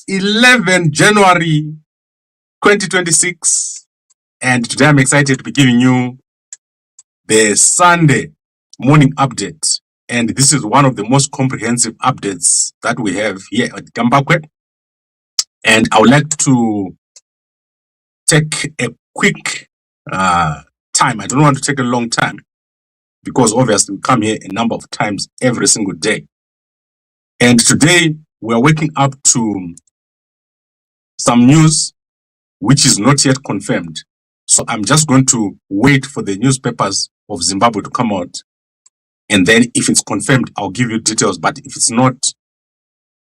11 January 2026, and today I'm excited to be giving you the Sunday morning update, and this is one of the most comprehensive updates that we have here at Gambakwe. And I would like to take a quick time. I don't want to take a long time because obviously we come here a number of times every single day. And today we are waking up to some news which is not yet confirmed. So I'm just going to wait for the newspapers of Zimbabwe to come out. And then if it's confirmed, I'll give you details. But if it's not,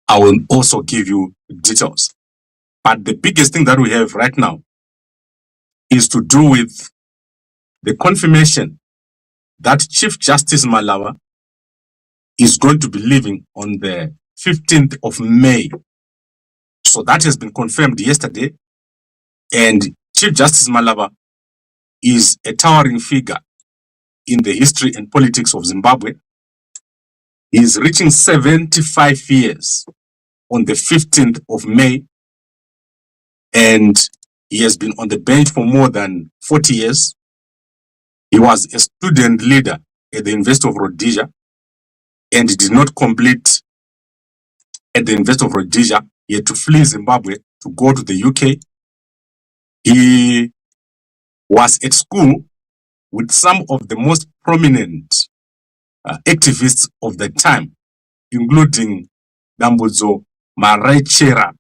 I will also give you details. But the biggest thing that we have right now is to do with the confirmation that Chief Justice Malaba is going to be leaving on the 15th of May. So that has been confirmed yesterday. And Chief Justice Malaba is a towering figure in the history and politics of Zimbabwe. He is reaching 75 years on the 15th of May. And he has been on the bench for more than 40 years. He was a student leader at the University of Rhodesia and did not complete at the University of Rhodesia. He had to flee Zimbabwe to go to the UK. He was at school with some of the most prominent activists of the time, including Dambudzo Marechera,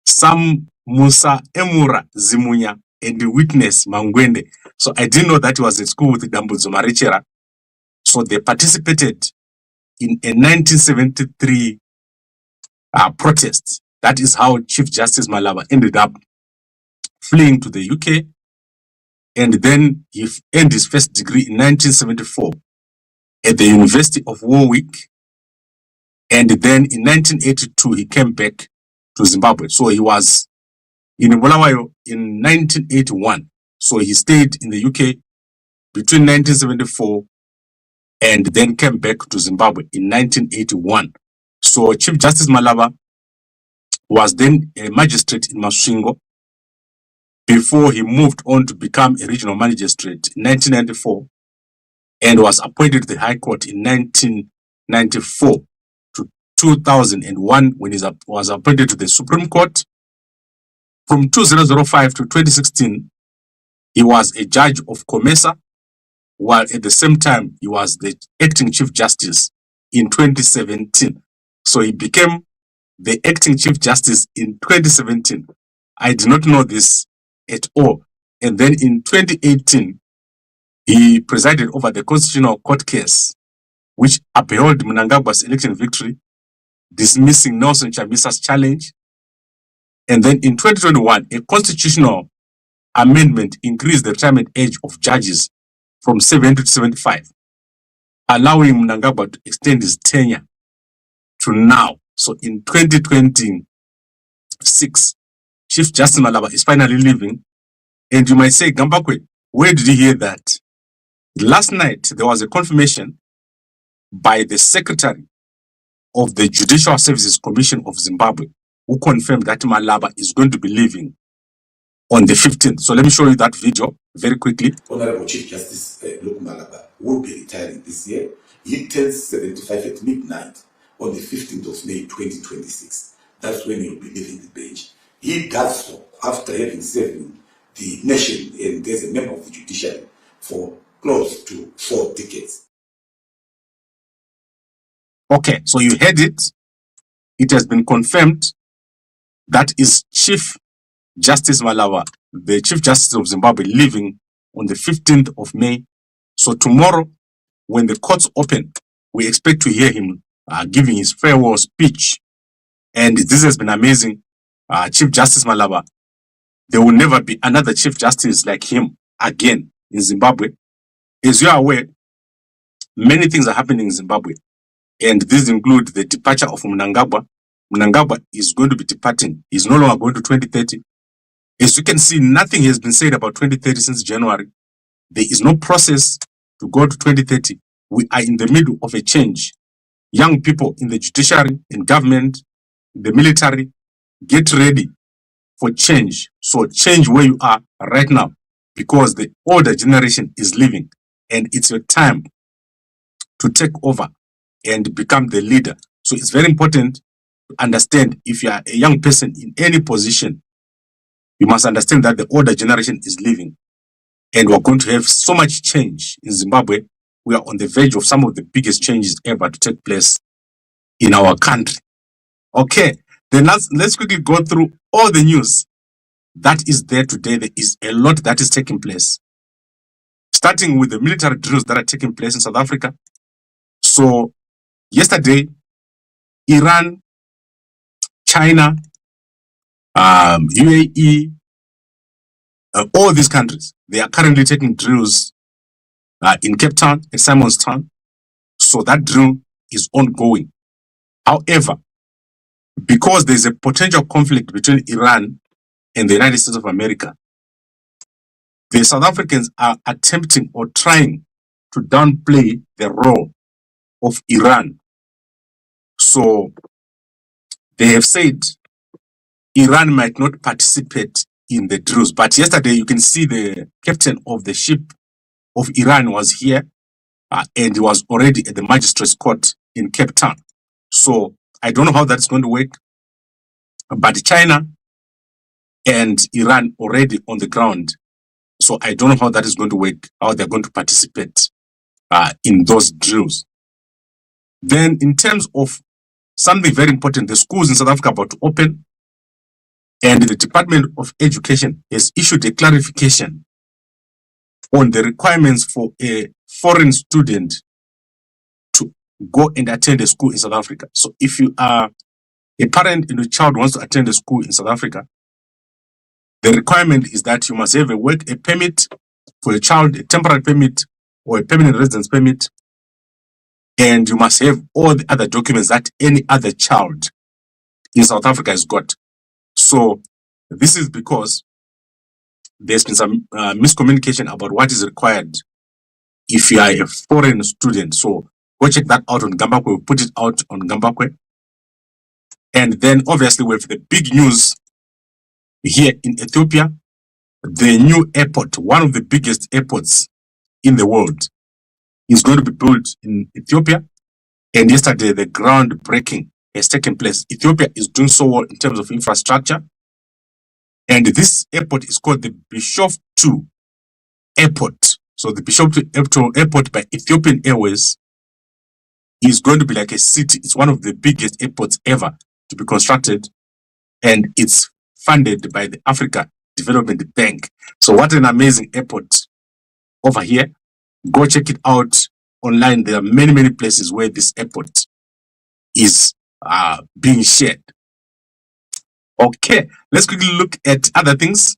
Sam Musa Emura Zimunya, and the witness Mangwende. So I didn't know that he was at school with Dambudzo Marechera. So they participated in a 1973 protest. That is how Chief Justice Malaba ended up fleeing to the UK. And then he earned his first degree in 1974 at the University of Warwick. And then in 1982, he came back to Zimbabwe. So he was in Malawi in 1981. So he stayed in the UK between 1974 and then came back to Zimbabwe in 1981. So Chief Justice Malaba was then a magistrate in Masvingo before he moved on to become a regional magistrate in 1994 and was appointed to the High Court in 1994 to 2001 when he was appointed to the Supreme Court. From 2005 to 2016, he was a judge of COMESA, while at the same time, he was the acting Chief Justice in 2017. So he became the acting Chief Justice in 2017. I did not know this at all. And then in 2018, he presided over the Constitutional Court case, which upheld Mnangagwa's election victory, dismissing Nelson Chamisa's challenge. And then in 2021, a constitutional amendment increased the retirement age of judges from 70 to 75, allowing Mnangagwa to extend his tenure to now. So in 2026, Chief Justice Malaba is finally leaving. And you might say, Gambakwe, where did you hear that? Last night, there was a confirmation by the Secretary of the Judicial Services Commission of Zimbabwe, who confirmed that Malaba is going to be leaving on the 15th. So let me show you that video very quickly. Honorable Chief Justice Luke Malaba will be retiring this year. He turns 75 at midnight on the 15th of May 2026. That's when he'll be leaving the bench. He does so after having served the nation and as a member of the judiciary for close to 4 decades. Okay, so you heard it. It has been confirmed. That is Chief Justice Malaba, the Chief Justice of Zimbabwe, leaving on the 15th of May. So tomorrow, when the courts open, we expect to hear him giving his farewell speech. And this has been amazing. Chief Justice Malaba, there will never be another Chief Justice like him again in Zimbabwe. As you are aware, many things are happening in Zimbabwe. And these include the departure of Mnangagwa. Mnangagwa is going to be departing. He's no longer going to 2030. As you can see, nothing has been said about 2030 since January. There is no process to go to 2030. We are in the middle of a change. Young people in the judiciary, in government, in the military, get ready for change. So change where you are right now, because the older generation is leaving and it's your time to take over and become the leader. So it's very important to understand, if you are a young person in any position, you must understand that the older generation is leaving and we're going to have so much change in Zimbabwe. We are on the verge of some of the biggest changes ever to take place in our country. Okay, then let's quickly go through all the news that is there today. There is a lot that is taking place, starting with the military drills that are taking place in South Africa. So yesterday, Iran, China, UAE, all these countries, they are currently taking drills in Cape Town and Simon's Town. So that drill is ongoing. However, because there's a potential conflict between Iran and the United States of America, the South Africans are attempting or trying to downplay the role of Iran. So they have said Iran might not participate in the drills. But yesterday, you can see the captain of the ship of Iran was here and he was already at the magistrate's court in Cape Town. So I don't know how that's going to work, but China and Iran already on the ground. So I don't know how that is going to work, how they're going to participate in those drills. Then in terms of something very important, the schools in South Africa are about to open, and the Department of Education has issued a clarification on the requirements for a foreign student to go and attend a school in South Africa. So if you are a parent and your child wants to attend a school in South Africa, the requirement is that you must have a permit for your child, a temporary permit or a permanent residence permit, and you must have all the other documents that any other child in South Africa has got. So this is because there's been some miscommunication about what is required if you are a foreign student. So go check that out on Gambakwe. We'll put it out on Gambakwe. And then obviously we have the big news here in Ethiopia. The new airport, one of the biggest airports in the world, is going to be built in Ethiopia. And yesterday, the groundbreaking has taken place. Ethiopia is doing so well in terms of infrastructure. And this airport is called the Bishoftu Airport. So the Bishoftu Airport by Ethiopian Airways is going to be like a city. It's one of the biggest airports ever to be constructed. And it's funded by the Africa Development Bank. So what an amazing airport over here. Go check it out online. There are many, many places where this airport is being shared. Okay, let's quickly look at other things.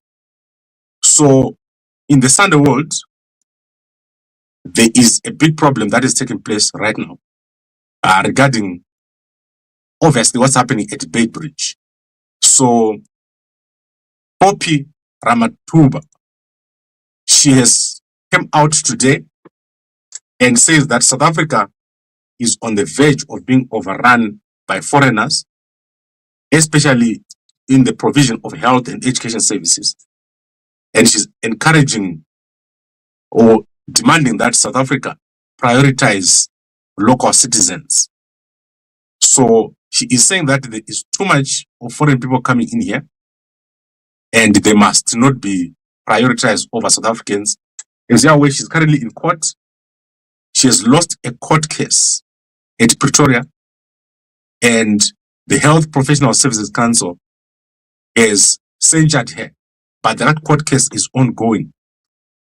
So in the Sunday world, there is a big problem that is taking place right now regarding obviously what's happening at Bay Bridge. So Poppy Ramatuba, she has come out today and says that South Africa is on the verge of being overrun by foreigners, especially in the provision of health and education services. And she's encouraging or demanding that South Africa prioritize local citizens. So she is saying that there is too much of foreign people coming in here and they must not be prioritized over South Africans. In Zimbabwe, she's currently in court. She has lost a court case at Pretoria, and the Health Professional Services Council has censured her. But that court case is ongoing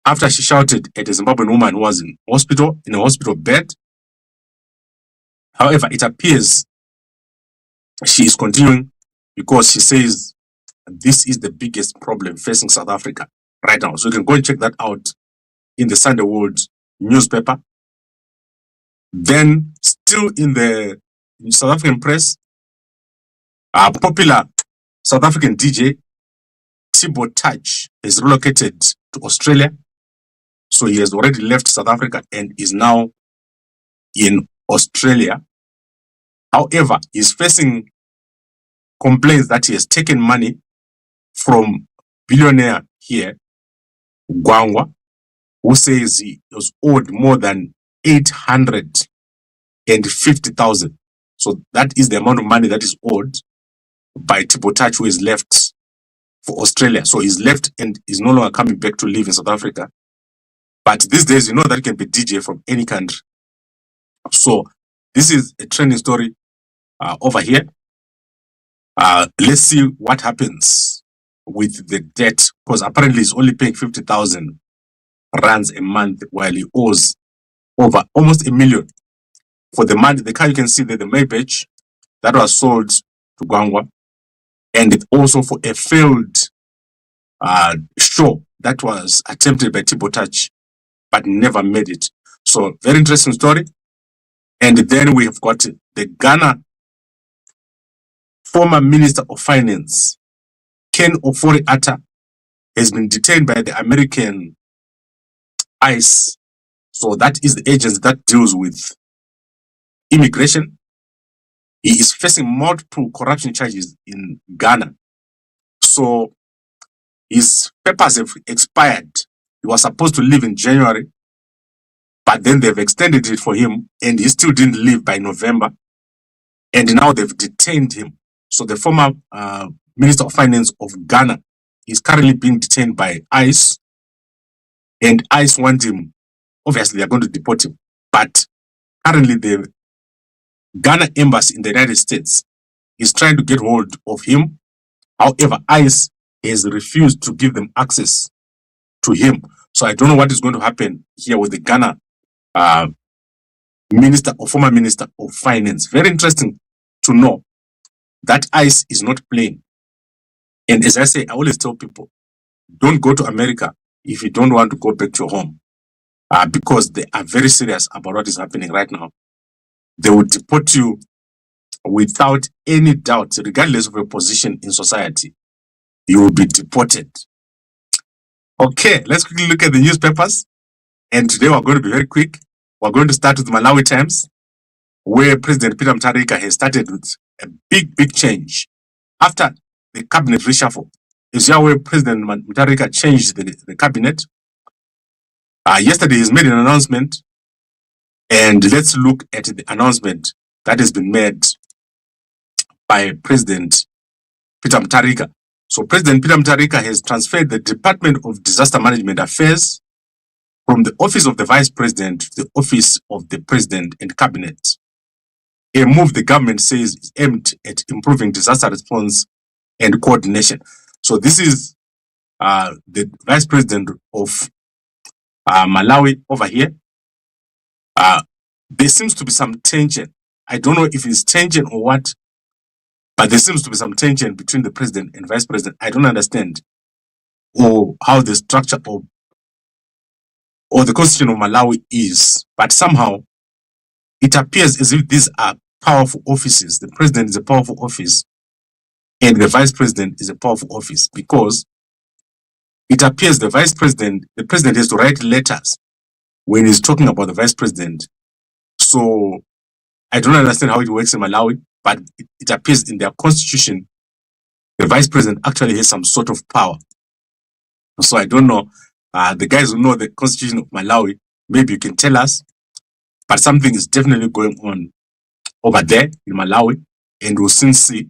after she shouted at a Zimbabwean woman who was in a hospital bed. However, it appears she is continuing because she says this is the biggest problem facing South Africa right now. So you can go and check that out in the Sunday World newspaper. Then, still in the South African press, a popular South African DJ, Thibaut Touch, is relocated to Australia. So he has already left South Africa and is now in Australia. However, he's facing complains that he has taken money from billionaire here, Gwangwa, who says he was owed more than 850,000. So that is the amount of money that is owed by trbute, who is left for Australia. So he's left and is no longer coming back to live in South Africa. But these days, you know that can be DJ from any country. So this is a trending story over here. Let's see what happens with the debt, because apparently he's only paying 50,000 rands a month while he owes over almost $1 million for the money. The car, you can see that the Maybach that was sold to Gwangwa, and it also for a failed show that was attempted by trbute but never made it. So very interesting story. And then we have got the Ghana former Minister of Finance, Ken Ofori-Atta, has been detained by the American ICE. So that is the agency that deals with immigration. He is facing multiple corruption charges in Ghana. So his papers have expired. He was supposed to leave in January, but then they've extended it for him, and he still didn't leave by November. And now they've detained him. So the former Minister of Finance of Ghana is currently being detained by ICE, and ICE want him. Obviously, they're going to deport him. But currently, the Ghana embassy in the United States is trying to get hold of him. However, ICE has refused to give them access to him. So I don't know what is going to happen here with the Ghana minister or former Minister of Finance. Very interesting to know that ICE is not playing. And as I say, I always tell people, don't go to America if you don't want to go back to your home, because they are very serious about what is happening right now. They will deport you without any doubt, regardless of your position in society. You will be deported. Okay, let's quickly look at the newspapers. And today we're going to be very quick. We're going to start with Malawi Times, where President Peter Mutharika has started with a big change. After the cabinet reshuffle, is where President Mutharika changed the cabinet. Yesterday he's made an announcement, and let's look at the announcement that has been made by President Peter Mutharika. So President Peter Mutharika has transferred the Department of Disaster Management Affairs from the Office of the Vice President to the Office of the President and Cabinet. A move the government says is aimed at improving disaster response and coordination. So this is the Vice President of Malawi over here. There seems to be some tension. I don't know if it's tension or what, but there seems to be some tension between the President and Vice President. I don't understand or how the structure or the constitution of Malawi is, but somehow it appears as if these are powerful offices. The President is a powerful office and the Vice President is a powerful office, because it appears the President has to write letters when he's talking about the Vice President. So I don't understand how it works in Malawi, but it appears in their constitution, the Vice President actually has some sort of power. So I don't know. The guys who know the constitution of Malawi, maybe you can tell us, but something is definitely going on over there in Malawi, and we'll soon see.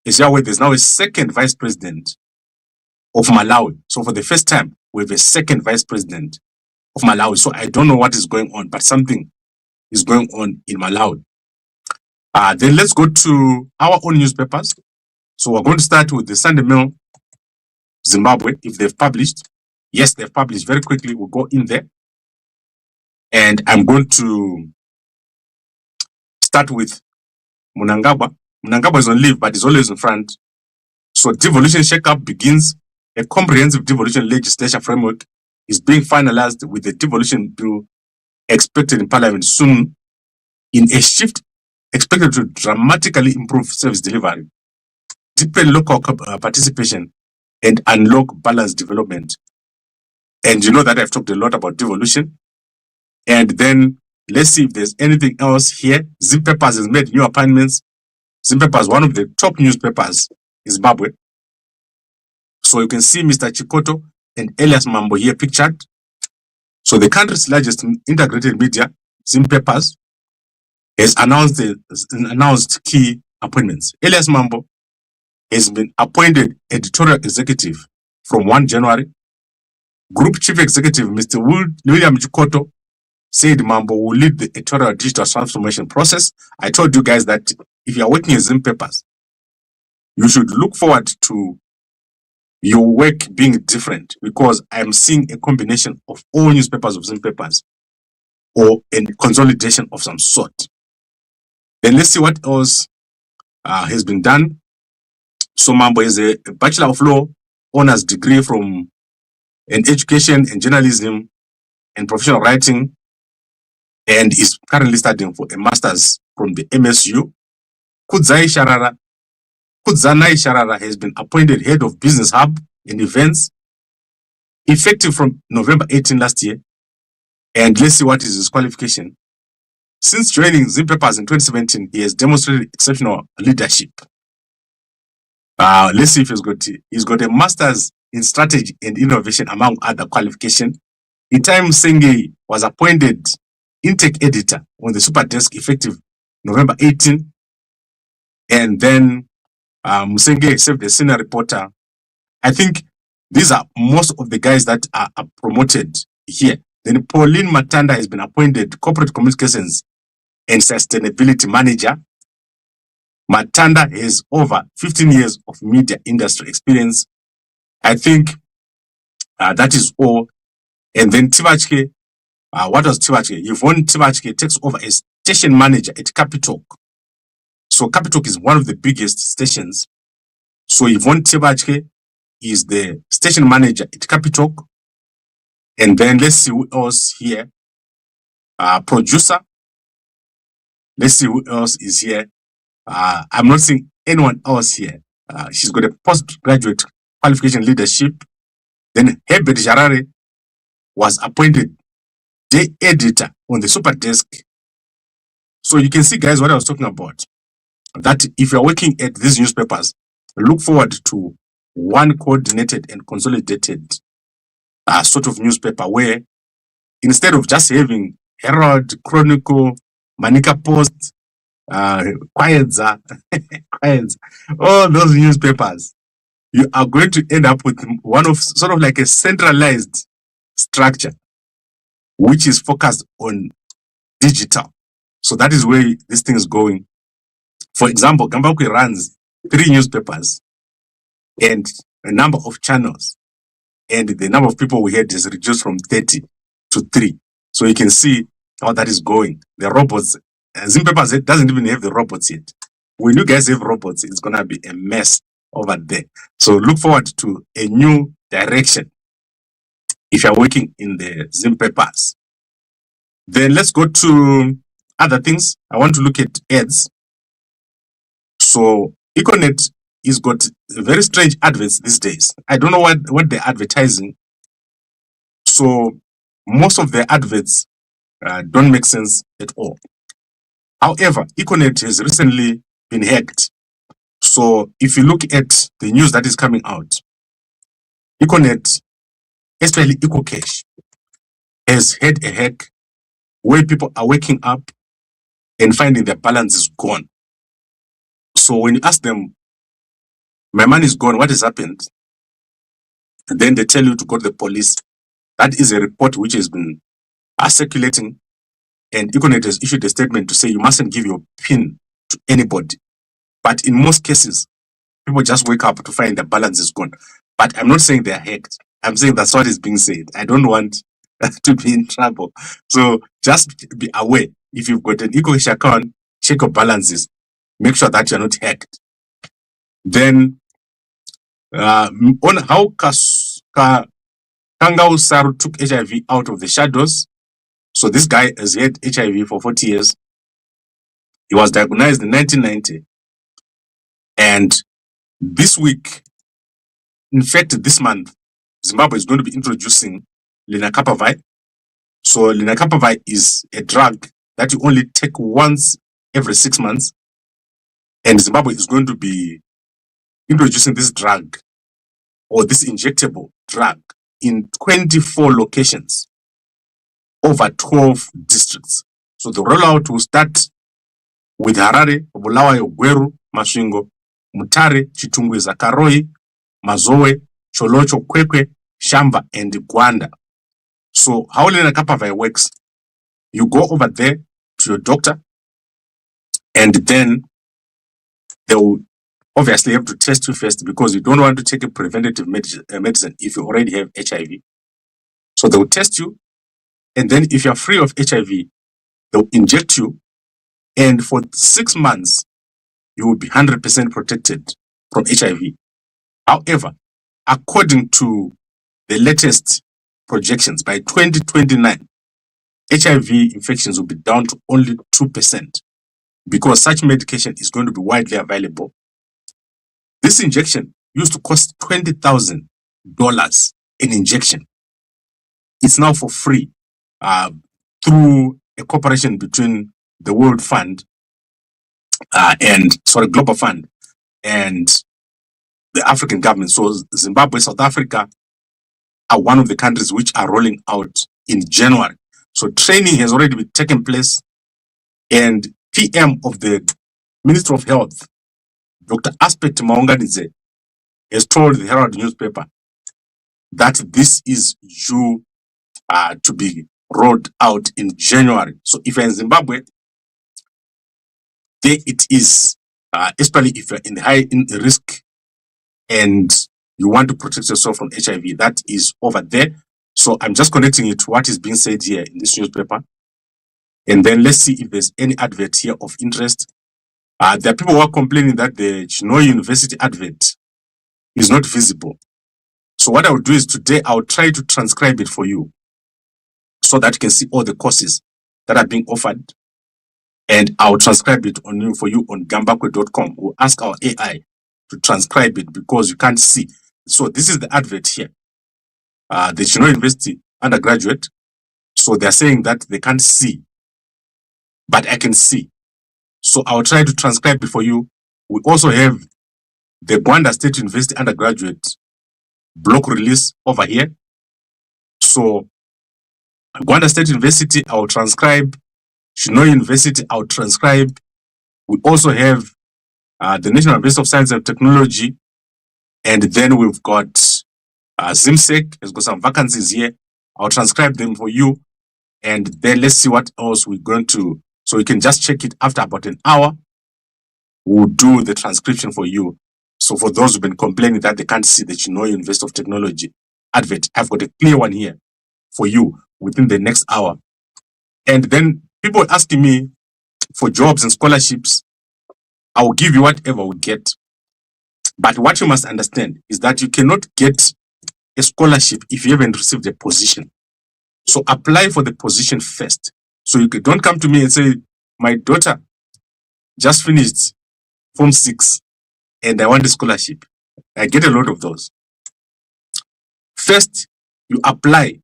Is where there's now a second Vice President of Malawi. So for the first time, we have a second Vice President of Malawi. So I don't know what is going on, but something is going on in Malawi. Then let's go to our own newspapers. So we're going to start with the Sunday Mail, Zimbabwe, if they've published. Yes, they've published. Very quickly, we'll go in there. And I'm going to start with Mnangagwa. Mnangagwa is on leave, but is always in front. So devolution shakeup begins. A comprehensive devolution legislation framework is being finalized, with the devolution bill expected in Parliament soon, in a shift expected to dramatically improve service delivery, deepen local participation, and unlock balanced development. And you know that I've talked a lot about devolution. And then let's see if there's anything else here. Zim Papers has made new appointments. Zimbabwe, one of the top newspapers in Zimbabwe. So you can see Mr. Chikoto and Elias Mambo here pictured. So the country's largest integrated media, Zimbabwe, has announced key appointments. Elias Mambo has been appointed editorial executive from 1 January. Group chief executive, Mr. William Chikoto, said Mambo will lead the editorial digital transformation process. I told you guys that if you are working in Zimbabwe, you should look forward to your work being different, because I'm seeing a combination of all newspapers of Zimbabwe or a consolidation of some sort. Then let's see what else has been done. So Mambo is a Bachelor of Law, honors degree from an education in journalism and professional writing, and is currently studying for a master's from the MSU. Kudzanai Sharara has been appointed head of business hub and events, effective from November 18 last year. And let's see what is his qualification. Since joining Zimbabwe in 2017, he has demonstrated exceptional leadership. Let's see if he's got a master's in strategy and innovation, among other qualifications. In time, Senge was appointed intake editor on the Super Desk effective November 18. And then Musenge served as senior reporter. I think these are most of the guys that are promoted here. Then Pauline Matanda has been appointed corporate communications and sustainability manager. Matanda has over 15 years of media industry experience. I think that is all. And then Tivachke, what was Tivachke? Yvonne Tivachke takes over as station manager at Capitalk. So Capitalk is one of the biggest stations. So Yvonne Tivachke is the station manager at Capitalk. And then let's see who else here. Producer. Let's see who else is here. I'm not seeing anyone else here. She's got a postgraduate qualification leadership. Then Herbert Jarare was appointed day editor on the Super Desk. So you can see, guys, what I was talking about. That if you're working at these newspapers, look forward to one coordinated and consolidated sort of newspaper where instead of just having Herald, Chronicle, Manika Post, Kwaedza, all those newspapers, you are going to end up with one of sort of like a centralized structure which is focused on digital. So that is where this thing is going. For example, Gambakwe runs 3 newspapers and a number of channels, and the number of people we had is reduced from 30 to 3. So you can see how that is going. The robots, Zimbabwe doesn't even have the robots yet. When you guys have robots, it's going to be a mess over there. So look forward to a new direction if you're working in the Zimbabwe's. Then let's go to other things. I want to look at ads. So Econet has got very strange adverts these days. I don't know what they're advertising. So most of their adverts don't make sense at all. However, Econet has recently been hacked. So if you look at the news that is coming out, Econet, especially EcoCash, has had a hack where people are waking up and finding their balance is gone. So when you ask them, my money is gone, what has happened? And then they tell you to go to the police. That is a report which has been circulating, and Econet has issued a statement to say you mustn't give your PIN to anybody. But in most cases, people just wake up to find the balance is gone. But I'm not saying they're hacked. I'm saying that's what is being said. I don't want to be in trouble. So just be aware. If you've got an EcoCash account, check your balances. Make sure that you're not hacked. Then, on how Kangau Saru took HIV out of the shadows. So this guy has had HIV for 40 years. He was diagnosed in 1990. And this week, in fact, this month, Zimbabwe is going to be introducing lenacapavir. So lenacapavir is a drug that you only take once every 6 months. And Zimbabwe is going to be introducing this drug or this injectable drug in 24 locations over 12 districts. So the rollout will start with Harare, Bulawayo, Gweru, Masvingo, Mutare, Chitungwiza, Karoi, Mazowe, Cholocho, Kwekwe, Shamba, and Gwanda. So how Lena Kapavai works, you go over there to your doctor, and then they will obviously have to test you first because you don't want to take a preventative medicine if you already have HIV. So they will test you, and then if you're free of HIV, they'll inject you, and for 6 months, you will be 100% protected from HIV. However, according to the latest projections, by 2029, HIV infections will be down to only 2% because such medication is going to be widely available. This injection used to cost $20,000 an injection. It's now for free through a cooperation between the World Fund Global Fund and the African government. So Zimbabwe, South Africa are one of the countries which are rolling out in January. So training has already been taken place, and PM of the Minister of Health, Dr. Aspect Maunganidze, has told the Herald newspaper that this is due to be rolled out in January. So if you're in Zimbabwe, there it is, especially if you're in high risk and you want to protect yourself from HIV, that is over there. So I'm just connecting it to what is being said here in this newspaper. And then let's see if there's any advert here of interest. There are people who are complaining that the Chinoy University advert is not visible. So what I will do is today I'll try to transcribe it for you so that you can see all the courses that are being offered. And I'll transcribe it for you on Gambakwe.com. We'll ask our AI to transcribe it because you can't see. So this is the advert here. The Chinoy University undergraduate. So they're saying that they can't see, but I can see. So I'll try to transcribe it for you. We also have the Gwanda State University undergraduate block release over here. So Gwanda State University, I'll transcribe. Chinoy University, I'll transcribe. We also have the National University of Science and Technology. And then we've got ZimSec has got some vacancies here. I'll transcribe them for you. And then let's see what else we're going to. So you can just check it after about an hour. We'll do the transcription for you. So for those who've been complaining that they can't see the Chinoy University of Technology advert, I've got a clear one here for you within the next hour. And then people asking me for jobs and scholarships. I will give you whatever we get. But what you must understand is that you cannot get a scholarship if you haven't received a position. So apply for the position first. So you don't come to me and say, my daughter just finished Form 6 and I want a scholarship. I get a lot of those. First, you apply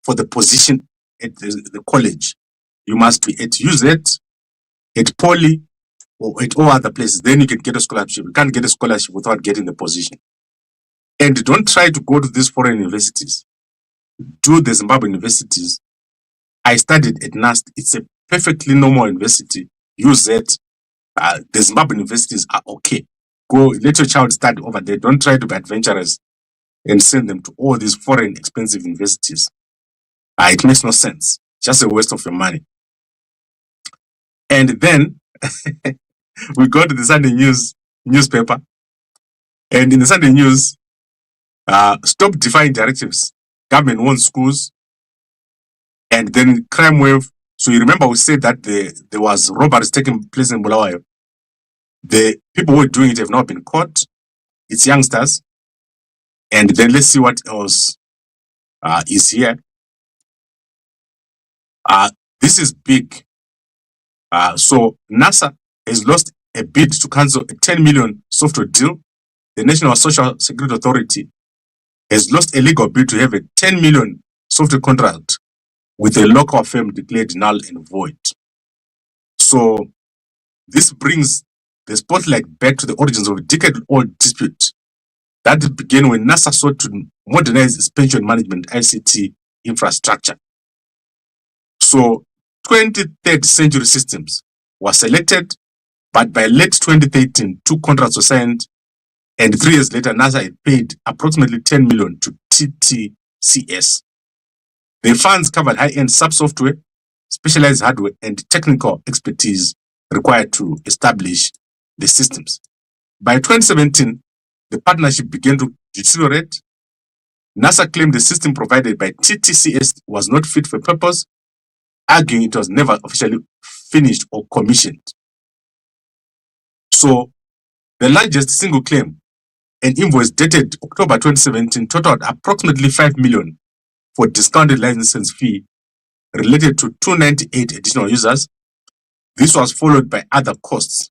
for the position at the college. You must be at UZ, at Poly, or at all other places. Then you can get a scholarship. You can't get a scholarship without getting the position. And don't try to go to these foreign universities. Do the Zimbabwe universities. I studied at NAST. It's a perfectly normal university. UZ, the Zimbabwe universities are okay. Go, let your child study over there. Don't try to be adventurous and send them to all these foreign expensive universities. It makes no sense. Just a waste of your money. And then we go to the Sunday newspaper. And in the Sunday news, stop defying directives. Government wants schools. And then crime wave. So you remember we said that there was robberies taking place in Bulawayo. The people who are doing it have now been caught. It's youngsters. And then let's see what else is here. This is big. So NASA has lost a bid to cancel a 10 million software deal. The National Social Security Authority has lost a legal bid to have a 10 million software contract with a local firm declared null and void. So this brings the spotlight back to the origins of a decade-old dispute that began when NASA sought to modernize its pension management ICT infrastructure. So 23rd Century Systems was selected, but by late 2013, 2 contracts were signed, and 3 years later, NASA had paid approximately 10 million to TTCS. The funds covered high-end sub-software, specialized hardware, and technical expertise required to establish the systems. By 2017, the partnership began to deteriorate. NASA claimed the system provided by TTCS was not fit for purpose, arguing it was never officially finished or commissioned. So, the largest single claim, an invoice dated October 2017, totaled approximately 5 million for discounted license fee related to 298 additional users. This was followed by other costs.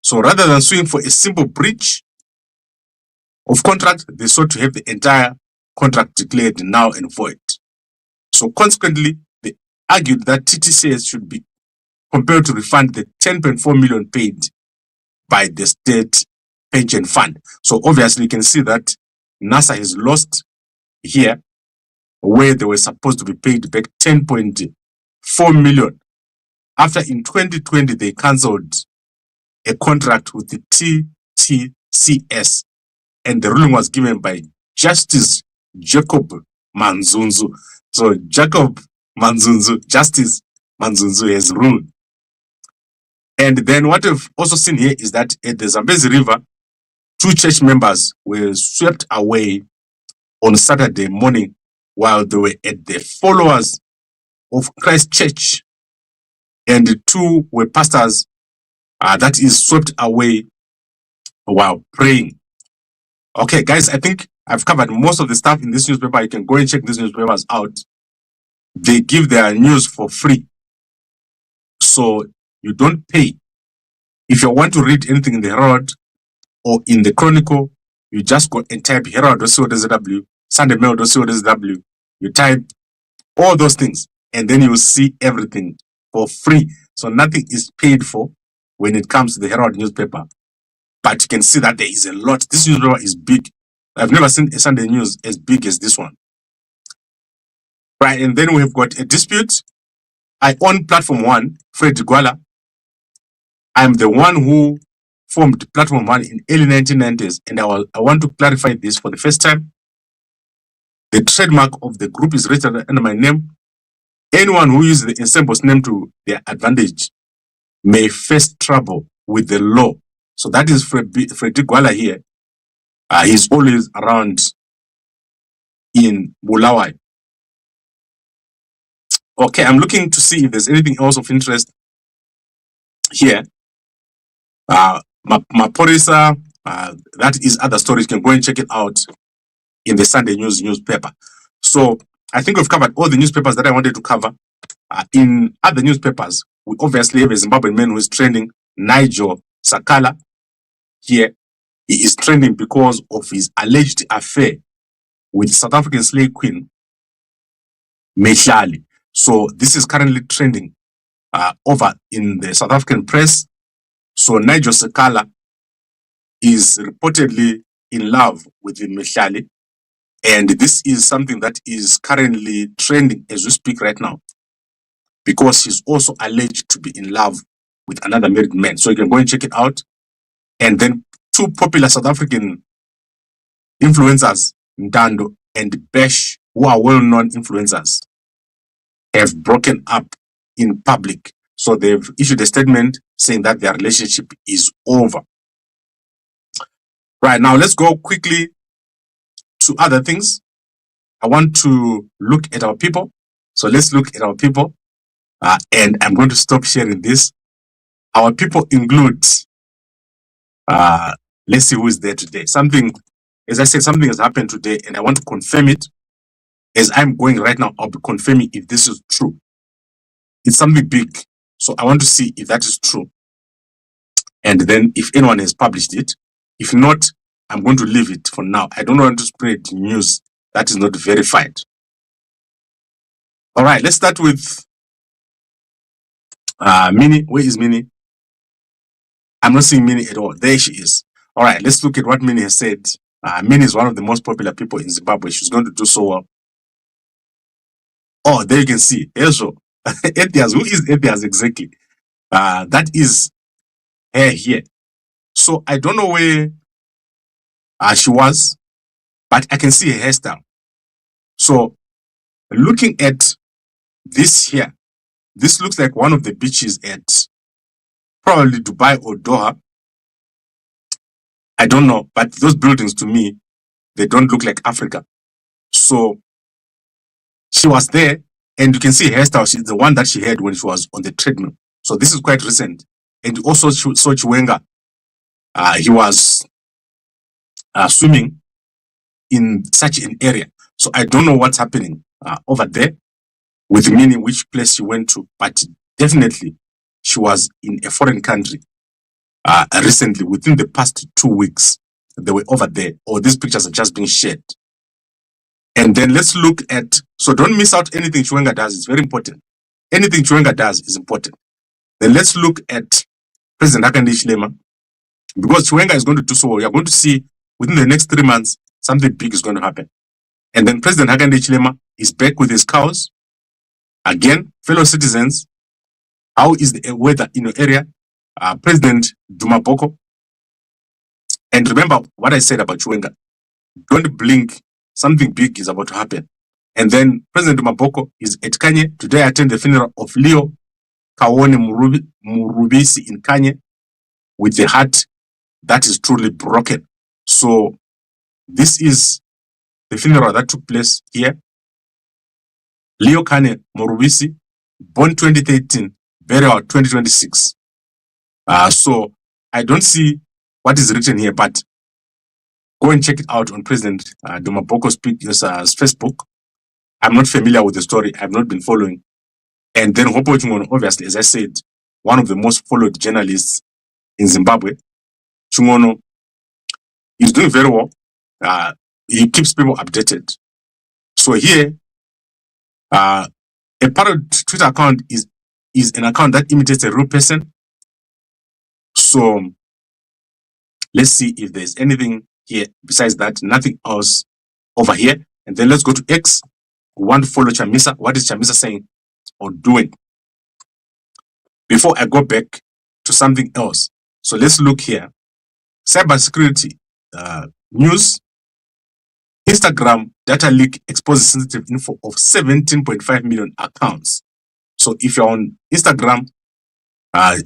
So rather than suing for a simple breach of contract, they sought to have the entire contract declared null and void. So consequently, they argued that TTCS should be compelled to refund the 10.4 million paid by the state pension fund. So obviously you can see that NASA has lost here, where they were supposed to be paid back 10.4 million after in 2020 they cancelled a contract with the TTCS, and the ruling was given by Justice Jacob Manzunzu. So Jacob Manzunzu, Justice Manzunzu has ruled. And then what we've also seen here is that at the Zambezi River, 2 church members were swept away on Saturday morning while they were at the Followers of Christ Church, and the 2 were pastors that is swept away while praying. Okay, guys, I think I've covered most of the stuff in this newspaper. You can go and check these newspapers out. They give their news for free, so you don't pay. If you want to read anything in the Herald or in the Chronicle, you just go and type herald.co.zw, sundaymail.co.zw. You type all those things, and then you will see everything for free. So nothing is paid for when it comes to the Herald newspaper. But you can see that there is a lot. This newspaper is big. I've never seen a Sunday news as big as this one. Right, and then we have got a dispute. I own Platform 1, Fred Gwala. I'm the one who formed Platform 1 in early 1990s, and I want to clarify this for the first time. The trademark of the group is registered under my name. Anyone who uses the ensemble's name to their advantage may face trouble with the law. So that is Freddy Gwala here. He's always around in Malawi. Okay, I'm looking to see if there's anything else of interest here. Maporisa, that is other stories. You can go and check it out in the Sunday News newspaper. So I think we've covered all the newspapers that I wanted to cover. In other newspapers, we obviously have a Zimbabwean man who is trending, Nigel Sakala. Here, he is trending because of his alleged affair with South African slave queen, Mehlali. So this is currently trending over in the South African press. So Nigel Sakala is reportedly in love with Mehlali, and this is something that is currently trending as we speak right now, because he's also alleged to be in love with another married man. So you can go and check it out. And then 2 popular South African influencers, Ndando and Besh, who are well-known influencers, have broken up in public. So they've issued a statement saying that their relationship is over. Right, now let's go quickly to other things. I want to look at our people. So let's look at our people. And I'm going to stop sharing this. Our people include, let's see who is there today. Something, as I said, something has happened today, and I want to confirm it. As I'm going right now, I'll be confirming if this is true. It's something big, so I want to see if that is true. And then if anyone has published it. If not, I'm going to leave it for now. I don't want to spread news that is not verified. All right, let's start with Minnie. Where is Minnie? I'm not seeing Minnie at all. There she is. All right, let's look at what Minnie has said. Minnie is one of the most popular people in Zimbabwe. She's going to do so well. Oh, there you can see. Ezo. Ethias. Who is Ethias exactly? That is her here. So I don't know where she was, but I can see her hairstyle. So looking at this here, this looks like one of the beaches at probably Dubai or Doha. I don't know, but those buildings to me, they don't look like Africa. So she was there, and you can see her hairstyle. She's the one that she had when she was on the treadmill. So this is quite recent. And also saw Chikwanha. He was swimming in such an area. So I don't know what's happening over there with meaning which place she went to, but definitely she was in a foreign country recently, within the past 2 weeks. They were over there, or these pictures are just being shared. And then let's look at, so don't miss out anything Chikwanha does. It's very important. Anything Chikwanha does is important. Then let's look at President Hakainde Hichilema, because Chikwanha is going to do so well. You're going to see within the next 3 months, something big is going to happen. And then President Hakainde Hichilema is back with his cows. Again, fellow citizens, how is the weather in your area? President Duma Boko. And remember what I said about Chikwanha. Don't blink. Something big is about to happen. And then President Duma Boko is at Kanye. Today I attend the funeral of Leo Kawone Murubisi in Kanye with the heart that is truly broken. So this is the funeral that took place here. Leo Kane Murubisi, born 2013, burial 2026. So I don't see what is written here, but go and check it out on President Duma Boko's Facebook. I'm not familiar with the story. I've not been following. And then Hopo Chungono, obviously, as I said, one of the most followed journalists in Zimbabwe. Chungono is doing very well. He keeps people updated. So here, a parrot Twitter account is an account that imitates a real person. So let's see if there's anything here besides that. Nothing else over here. And then let's go to X. We want to follow Chamisa. What is Chamisa saying or doing? Before I go back to something else. So let's look here. Cybersecurity news. Instagram data leak exposes sensitive info of 17.5 million accounts. So if you're on Instagram,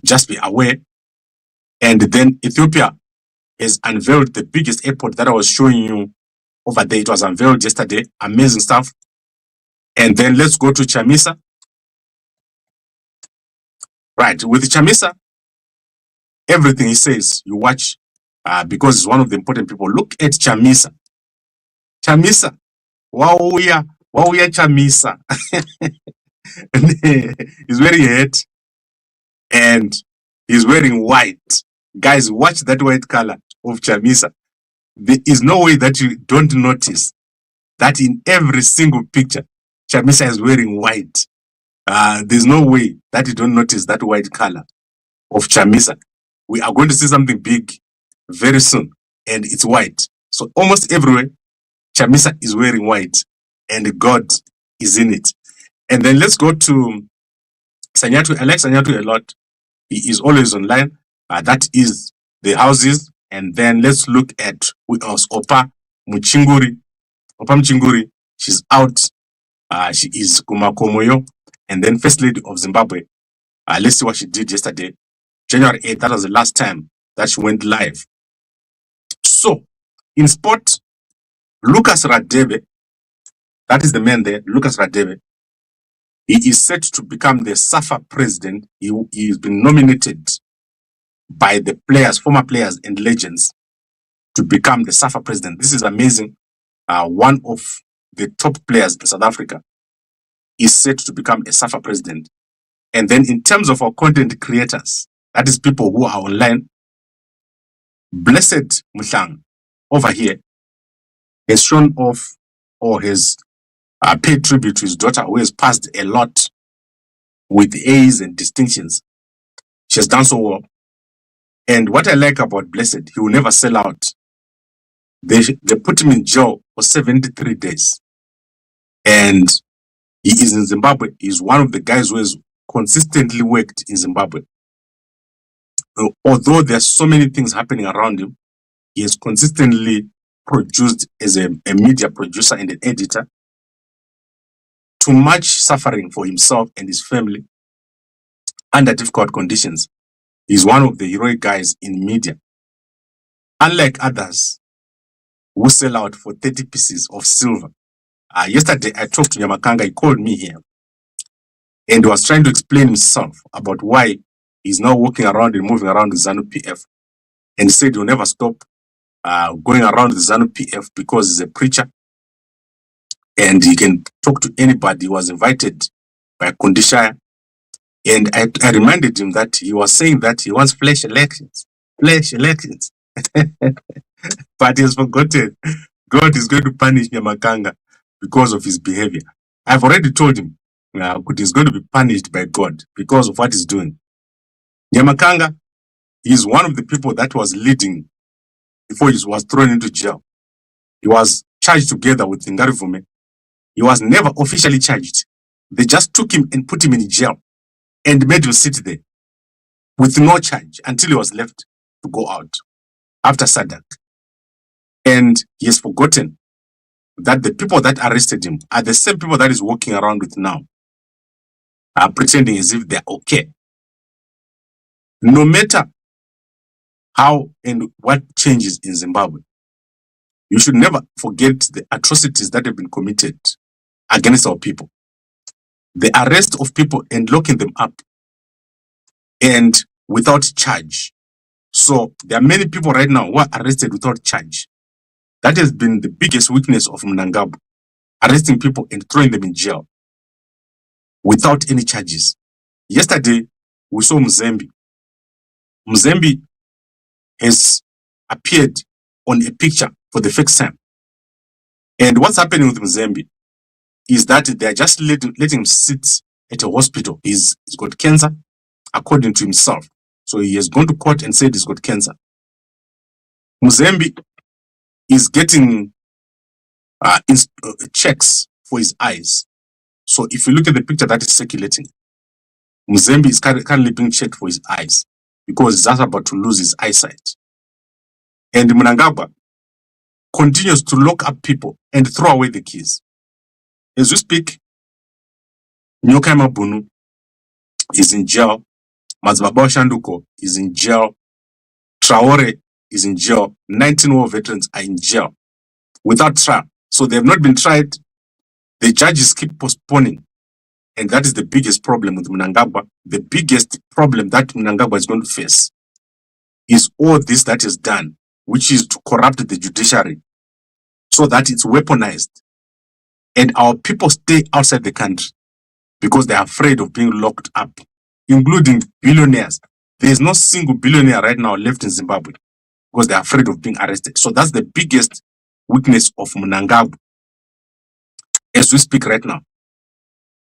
just be aware. And then Ethiopia has unveiled the biggest airport that I was showing you over there. It was unveiled yesterday. Amazing stuff. And then let's go to Chamisa. Right, with Chamisa, everything he says, you watch because he's one of the important people. Look at Chamisa. Chamisa. Wauya Chamisa. He's wearing a hat and he's wearing white. Guys, watch that white color of Chamisa. There is no way that you don't notice that in every single picture, Chamisa is wearing white. There's no way that you don't notice that white color of Chamisa. We are going to see something big very soon, and it's white. So almost everywhere, Chamisa is wearing white, and God is in it. And then let's go to Sanyatu. I like Sanyatu a lot. He is always online. That is the houses. And then let's look at who else. Opa Mchinguri. Opa Mchinguri. She's out. She is Kumakomoyo. And then First Lady of Zimbabwe. Let's see what she did yesterday. January 8th. That was the last time that she went live. So, in sport, Lucas Radebe, that is the man there, Lucas Radebe. He is set to become the SAFA president. He's been nominated by the players, former players and legends to become the SAFA president. This is amazing. One of the top players in South Africa is set to become a SAFA president. And then in terms of our content creators, that is people who are online, Blessed Muhlang over here has shown off or has paid tribute to his daughter, who has passed a lot with A's and distinctions. She has done so well. And what I like about Blessed, he will never sell out. They put him in jail for 73 days. And he is in Zimbabwe. He's one of the guys who has consistently worked in Zimbabwe. Although there's so many things happening around him, he has consistently produced as a media producer and an editor. Too much suffering for himself and his family under difficult conditions. He's one of the heroic guys in media. Unlike others who sell out for 30 pieces of silver. Yesterday, I talked to Nyamakanga. He called me here and was trying to explain himself about why he's now walking around and moving around the ZANU PF. And he said he'll never stop going around the ZANU PF because he's a preacher and he can talk to anybody. He was invited by Kundishaya. And I reminded him that he was saying that he wants flash elections. Flash elections. But he has forgotten God is going to punish Nyamakanga because of his behavior. I've already told him he's going to be punished by God because of what he's doing. Nyamakanga is one of the people that was leading before he was thrown into jail. He was charged together with Ngarivume. He was never officially charged. They just took him and put him in jail and made him sit there with no charge until he was left to go out after Sadak. And he has forgotten that the people that arrested him are the same people that he's walking around with now, pretending as if they're okay. No matter how and what changes in Zimbabwe, you should never forget the atrocities that have been committed against our people. The arrest of people and locking them up and without charge. So there are many people right now who are arrested without charge. That has been the biggest weakness of Mnangagwa, arresting people and throwing them in jail without any charges. Yesterday, we saw Mzembe. Mzembe has appeared on a picture for the first time. And what's happening with Mzembe is that they're just letting him sit at a hospital. He's got cancer, according to himself. So he has gone to court and said he's got cancer. Mzembe is getting checks for his eyes. So if you look at the picture that is circulating, Mzembe is currently being checked for his eyes because he's just about to lose his eyesight. And Mnangagwa continues to lock up people and throw away the keys. As we speak, Nyokaima Bunu is in jail. Mazbaba Shanduko is in jail. Traore is in jail. 19 war veterans are in jail without trial. So they have not been tried. The judges keep postponing. And that is the biggest problem with Mnangagwa. The biggest problem that Mnangagwa is going to face is all this that is done, which is to corrupt the judiciary so that it's weaponized. And our people stay outside the country because they are afraid of being locked up, including billionaires. There is no single billionaire right now left in Zimbabwe because they are afraid of being arrested. So that's the biggest weakness of Mnangagwa as we speak right now.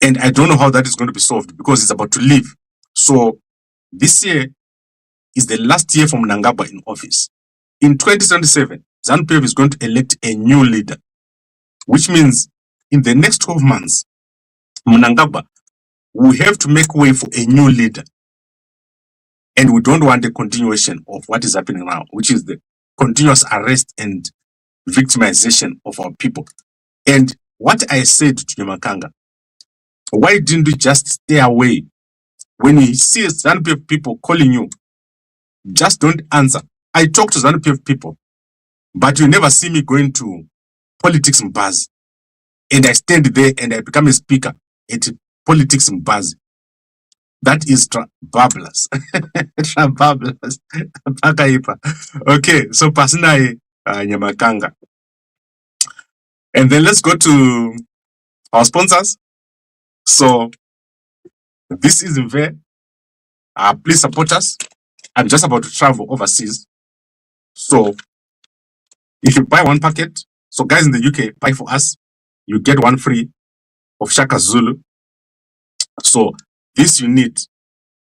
And I don't know how that is going to be solved because it's about to leave. So this year is the last year for Mnangagwa in office. In 2027, ZANU-PF is going to elect a new leader, which means in the next 12 months, Mnangagwa will have to make way for a new leader. And we don't want a continuation of what is happening now, which is the continuous arrest and victimization of our people. And what I said to Nyamakanga, why didn't you just stay away? When you see ZANU-PF people calling you, just don't answer. I talk to ZANU-PF people, but you never see me going to politics in bars. And I stand there and I become a speaker at politics in bars. That is babblers. Babblers. Okay, so personally, Nyamakanga. And then let's go to our sponsors. So this is Inve. Please support us. I'm just about to travel overseas. So if you buy one packet, so guys in the UK, buy for us, you get one free of Shaka Zulu. So this you need,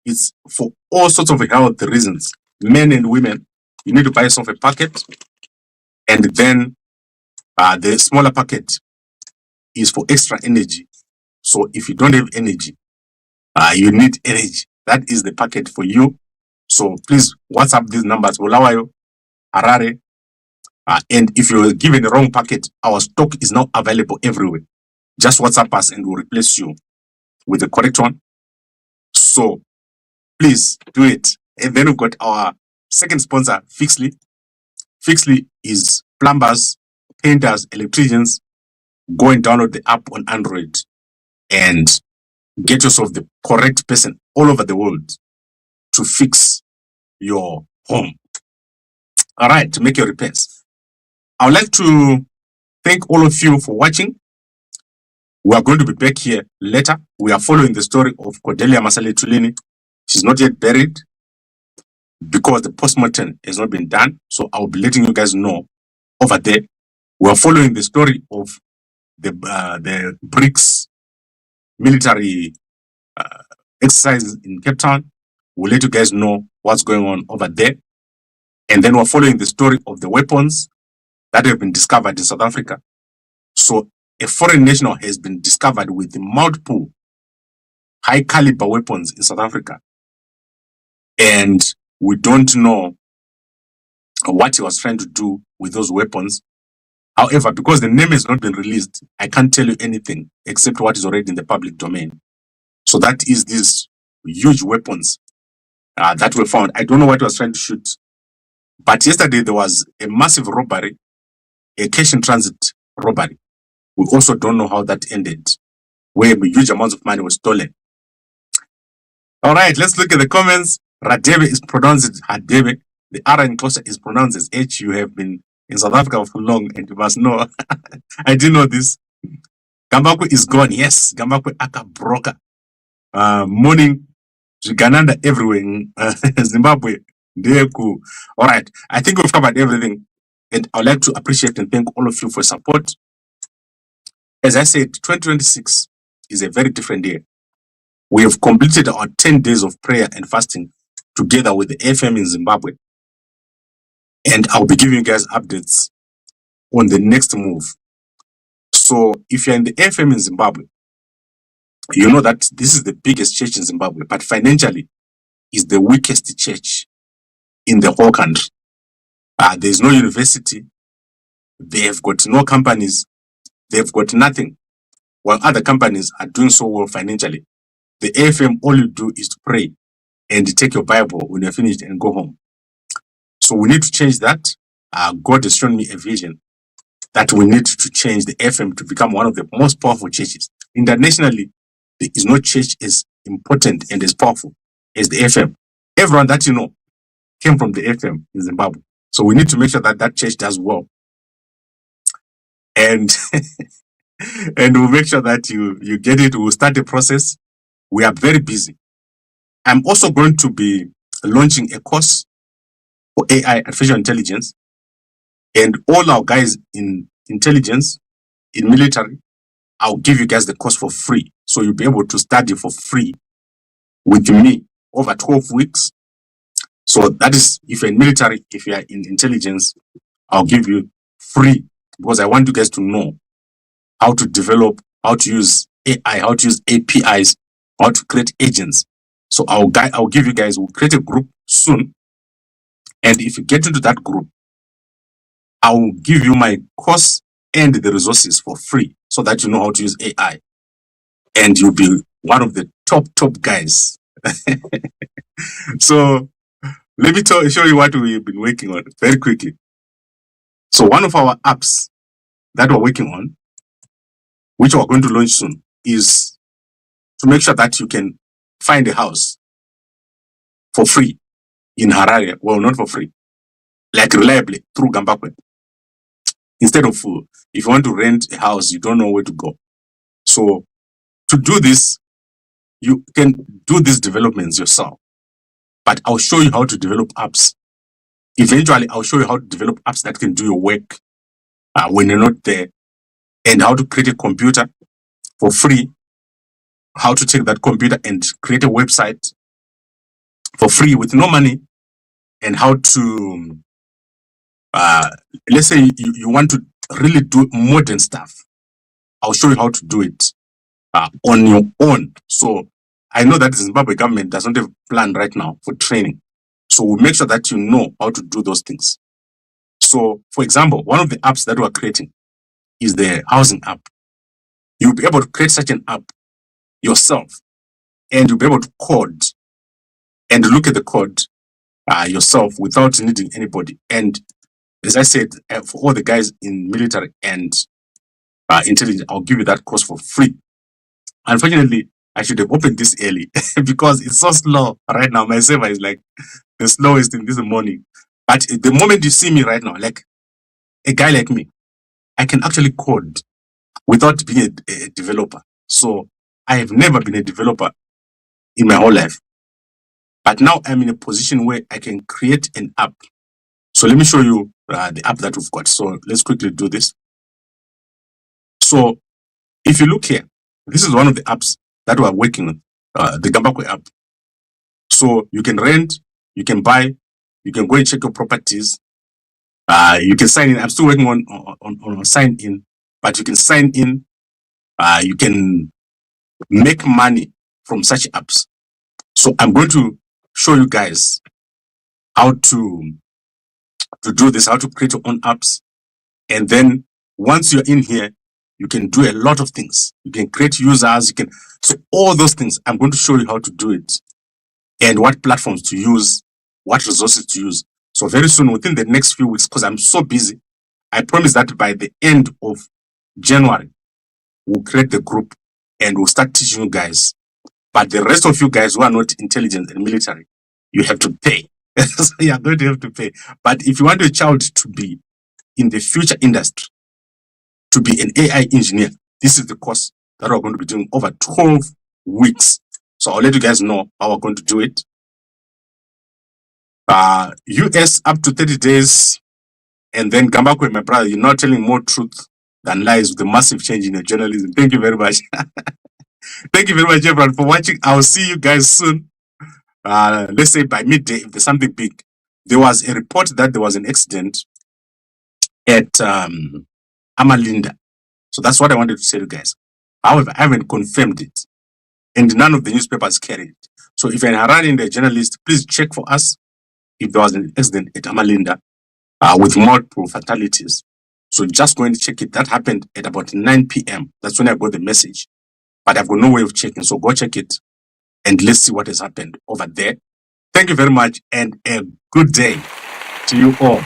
it's for all sorts of health reasons. men and women, you need to buy yourself a packet, and then the smaller packet is for extra energy. So if you don't have energy, you need energy. That is the packet for you. So please WhatsApp these numbers, Bulawayo, Harare. And if you're given the wrong packet, our stock is now available everywhere. Just WhatsApp us and we'll replace you with the correct one. So please do it. And then we've got our second sponsor, Fixly. Fixly is plumbers, painters, electricians. Go and download the app on Android and get yourself the correct person all over the world to fix your home. All right, to make your repairs. I would like to thank all of you for watching. We are going to be back here later. We are following the story of Cordelia Masale Tulini. She's not yet buried because the postmortem has not been done. So I'll be letting you guys know over there. We are following the story of the BRICS military exercise in Cape Town. We'll let you guys know what's going on over there. And then we're following the story of the weapons that have been discovered in South Africa. So a foreign national has been discovered with multiple high caliber weapons in South Africa. And we don't know what he was trying to do with those weapons. However, because the name has not been released, I can't tell you anything except what is already in the public domain. So that is these huge weapons that were found. I don't know what he was trying to shoot. But yesterday there was a massive robbery, a cash in transit robbery. We also don't know how that ended, where huge amounts of money were stolen. All right, let's look at the comments. Radebe is pronounced Hadebe. The R in Xhosa is pronounced as H. You have been in South Africa for long and you must know. I didn't know this. Gambakwe is gone. Yes, Gambakwe aka broker. Morning, Gananda everywhere. Zimbabwe. All right, I think we've covered everything. And I'd like to appreciate and thank all of you for support. As I said, 2026 is a very different year. We have completed our 10 days of prayer and fasting together with the FM in Zimbabwe. And I'll be giving you guys updates on the next move. So if you're in the FM in Zimbabwe, you know that this is the biggest church in Zimbabwe, but financially is the weakest church in the whole country. There's no university. They have got no companies. They've got nothing. While other companies are doing so well financially. The AFM, all you do is to pray and take your Bible when you're finished and go home. So we need to change that. God has shown me a vision that we need to change the FM to become one of the most powerful churches. Internationally, there is no church as important and as powerful as the FM. Everyone that you know came from the FM in Zimbabwe. So we need to make sure that that church does well. And and we'll make sure that you get it. We'll start the process. We are very busy. I'm also going to be launching a course for AI, artificial intelligence, and all our guys in intelligence, in military, I'll give you guys the course for free. So you'll be able to study for free with me over 12 weeks. So that is, if you're in military, if you're in intelligence, I'll give you free because I want you guys to know how to develop, how to use AI, how to use APIs, how to create agents. So I'll give you guys, we'll create a group soon. And if you get into that group, I will give you my course and the resources for free so that you know how to use AI. And you'll be one of the top guys. So let me show you what we've been working on very quickly. So one of our apps that we're working on, which we're going to launch soon, is to make sure that you can find a house for free in Harare. Well, not for free, like reliably through Gambakwe. Instead of, if you want to rent a house, you don't know where to go. So to do this, you can do these developments yourself. But I'll show you how to develop apps. Eventually, I'll show you how to develop apps that can do your work when you're not there, and how to create a computer for free, how to take that computer and create a website for free with no money, and how to, let's say you want to really do modern stuff. I'll show you how to do it on your own. So I know that the Zimbabwe government does not have a plan right now for training. So we'll make sure that you know how to do those things. So, for example, one of the apps that we're creating is the housing app. You'll be able to create such an app yourself, and you'll be able to code and look at the code yourself without needing anybody. And as I said, for all the guys in military and intelligence, I'll give you that course for free. Unfortunately, I should have opened this early because it's so slow right now. My server is like the slowest in this morning. But the moment you see me right now, like a guy like me, I can actually code without being a developer. So I have never been a developer in my whole life. But now I'm in a position where I can create an app. So let me show you the app that we've got. So let's quickly do this. So if you look here, this is one of the apps that we're working with, the Gambakwe app. So you can rent, you can buy, you can go and check your properties. You can sign in. I'm still working on sign in, but you can sign in. You can make money from such apps. So I'm going to show you guys how to do this, how to create your own apps. And then once you're in here, you can do a lot of things. You can create users, so all those things, I'm going to show you how to do it and what platforms to use, what resources to use. So very soon, within the next few weeks, because I'm so busy, I promise that by the end of January, we'll create the group and we'll start teaching you guys. But the rest of you guys who are not intelligent and military, you have to pay. So you're going to have to pay. But if you want your child to be in the future industry, to be an AI engineer, this is the course that we're going to be doing over 12 weeks. So I'll let you guys know how we're going to do it. US up to 30 days. And then Gambakwe, my brother, you're not telling more truth than lies with the massive change in your journalism. Thank you very much. Thank you very much, everyone, for watching. I'll see you guys soon. Let's say by midday, if there's something big. There was a report that there was an accident at Amalinda. So that's what I wanted to tell you guys. However, I haven't confirmed it. And none of the newspapers carried it. So if you're in Harare and a journalist, please check for us if there was an accident at Amalinda with multiple fatalities. So just go and check it. That happened at about 9 p.m. That's when I got the message. But I've got no way of checking. So go check it and let's see what has happened over there. Thank you very much and a good day to you all.